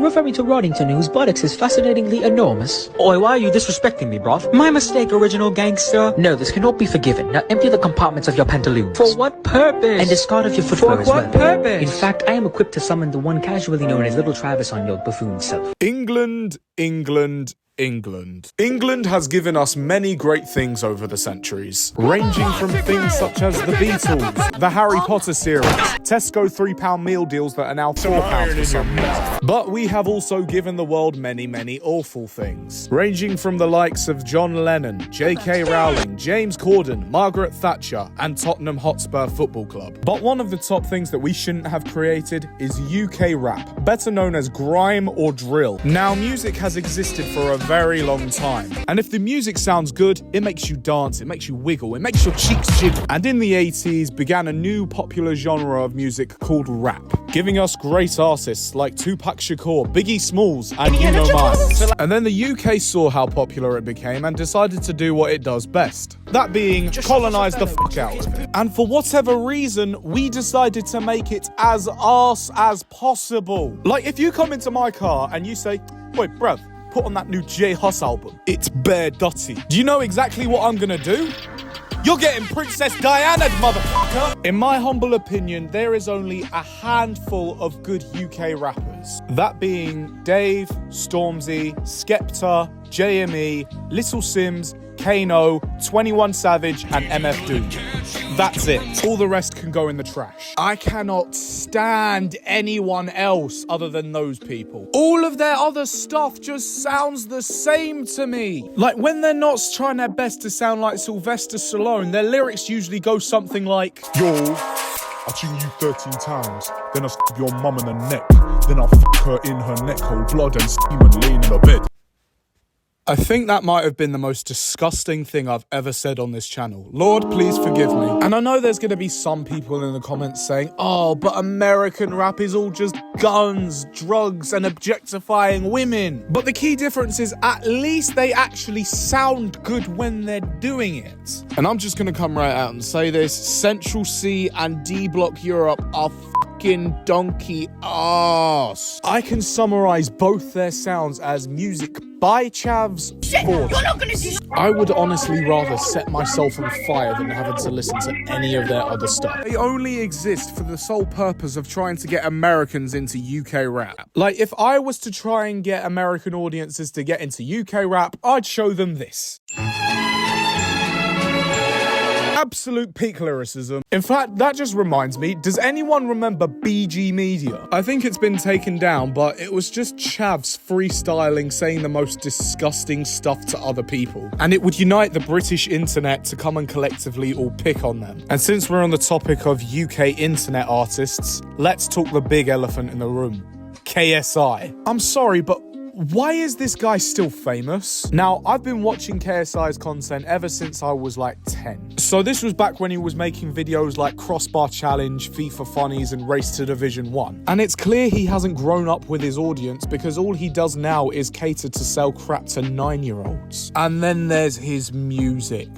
referring to Roddington, whose buttocks is fascinatingly enormous? Oi, why are you disrespecting me, bruv? My mistake, original gangster. No, this cannot be forgiven. Now empty the compartments of your pantaloons. For what purpose? And discard of your footwear as well. For what purpose? In fact, I am equipped to summon the one casually known as Little Travis on your buffoon self. England, England, England. England has given us many great things over the centuries, ranging from things such as the Beatles, the Harry Potter series, Tesco £3 meal deals that are now £4 for some reason. But we have also given the world many, many awful things, ranging from the likes of John Lennon, J.K. Rowling, James Corden, Margaret Thatcher, and Tottenham Hotspur Football Club. But one of the top things that we shouldn't have created is UK rap, better known as grime or drill. Now, music has existed for a very long time, and if the music sounds good, it makes you dance, it makes you wiggle, it makes your cheeks jiggle. And in the 80s began a new popular genre of music called rap, giving us great artists like Tupac Shakur, Biggie Smalls, and You Know Mine. And then the UK saw how popular it became and decided to do what it does best, that being colonize the fuck out of it. And for whatever reason, we decided to make it as arse as possible. Like, if you come into my car and you say, "Wait, bruv, put on that new J Hus album, it's bare dotty," do you know exactly what I'm gonna do? You're getting Princess Diana, motherfucker! In my humble opinion, there is only a handful of good UK rappers. That being Dave, Stormzy, Skepta, JME, Little Sims, Kano, 21 Savage, and MF Doom. That's it. All the rest can go in the trash. I cannot stand anyone else other than those people. All of their other stuff just sounds the same to me. Like, when they're not trying their best to sound like Sylvester Stallone, their lyrics usually go something like, "Yo, I'll chew you 13 times, then I'll stab your mum in the neck, then I'll fuck her in her neck hole, blood and semen laying in her bed." I think that might have been the most disgusting thing I've ever said on this channel. Lord, please forgive me. And I know there's going to be some people in the comments saying, "Oh, but American rap is all just guns, drugs, and objectifying women." But the key difference is at least they actually sound good when they're doing it. And I'm just going to come right out and say this. Central C and D Block Europe are fucking donkey arse. I can summarize both their sounds as music by chavs. I would honestly rather set myself on fire than having to listen to any of their other stuff. They only exist for the sole purpose of trying to get Americans into UK rap. Like, if I was to try and get American audiences to get into UK rap, I'd show them this. Absolute peak lyricism. In fact, that just reminds me, does anyone remember BG Media? I think it's been taken down, but it was just chavs freestyling, saying the most disgusting stuff to other people. And it would unite the British internet to come and collectively all pick on them. And since we're on the topic of UK internet artists, let's talk the big elephant in the room. KSI. I'm sorry, but why is this guy still famous? Now, I've been watching KSI's content ever since I was like 10. So this was back when he was making videos like Crossbar Challenge, FIFA Funnies, and Race to Division 1. And it's clear he hasn't grown up with his audience because all he does now is cater to sell crap to 9-year-olds. And then there's his music.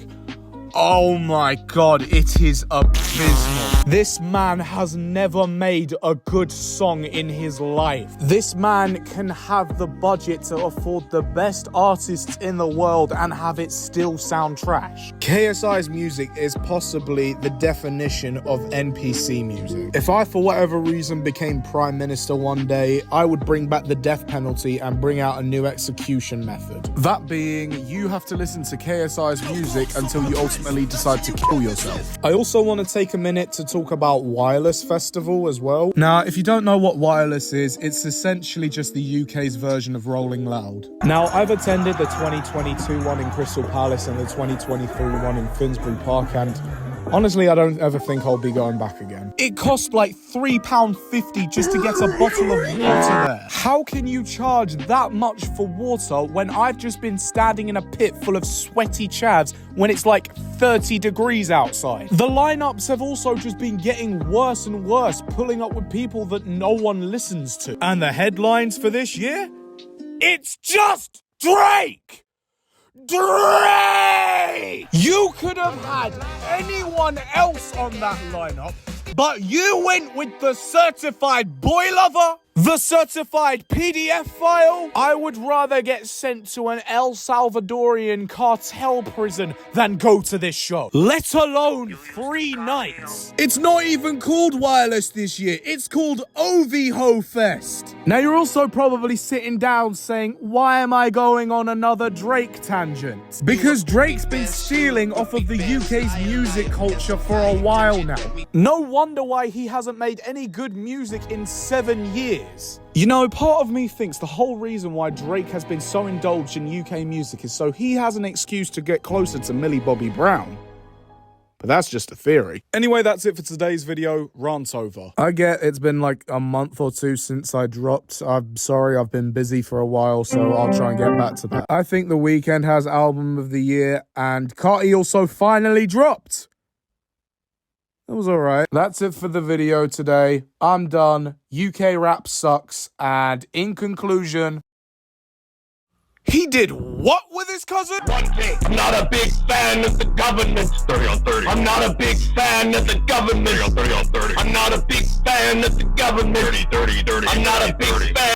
Oh my god, it is abysmal. This man has never made a good song in his life. This man can have the budget to afford the best artists in the world and have it still sound trash. KSI's music is possibly the definition of NPC music. If I, for whatever reason, became Prime Minister one day, I would bring back the death penalty and bring out a new execution method. That being, you have to listen to KSI's music until you ultimately decide to kill yourself. I also want to take a minute to talk about Wireless Festival as well. Now, if you don't know what Wireless is, it's essentially just the UK's version of Rolling Loud. Now, I've attended the 2022 one in Crystal Palace and the 2023 one in Finsbury Park, and honestly, I don't ever think I'll be going back again. It cost like £3.50 just to get a bottle of water there. How can you charge that much for water when I've just been standing in a pit full of sweaty chavs when it's like 30 degrees outside? The lineups have also just been getting worse and worse, pulling up with people that no one listens to. And the headlines for this year? It's just Drake! Drake! You could have had anyone else on that lineup, but you went with the certified boy lover? The certified PDF file? I would rather get sent to an El Salvadorian cartel prison than go to this show, let alone 3 nights. It's not even called Wireless this year, it's called OVHO Fest. Now you're also probably sitting down saying, why am I going on another Drake tangent? Because Drake's been stealing off of the UK's music culture for a while now. No wonder why he hasn't made any good music in 7 years. You know, part of me thinks the whole reason why Drake has been so indulged in UK music is so he has an excuse to get closer to Millie Bobby Brown. But that's just a theory. Anyway, that's it for today's video. Rant over. I get it's been like a month or 2 since I dropped. I'm sorry, I've been busy for a while, so I'll try and get back to that. I think The Weeknd has Album of the Year, and Carti also finally dropped. It was alright. That's it for the video today. I'm done. UK rap sucks. And in conclusion, he did what with his cousin? One thing, I'm not a big fan of the government. 30 on 30. I'm not a big fan of the government. 30 on 30 on 30. I'm not a big fan of the government. 30, 30, 30. I'm not a big fan.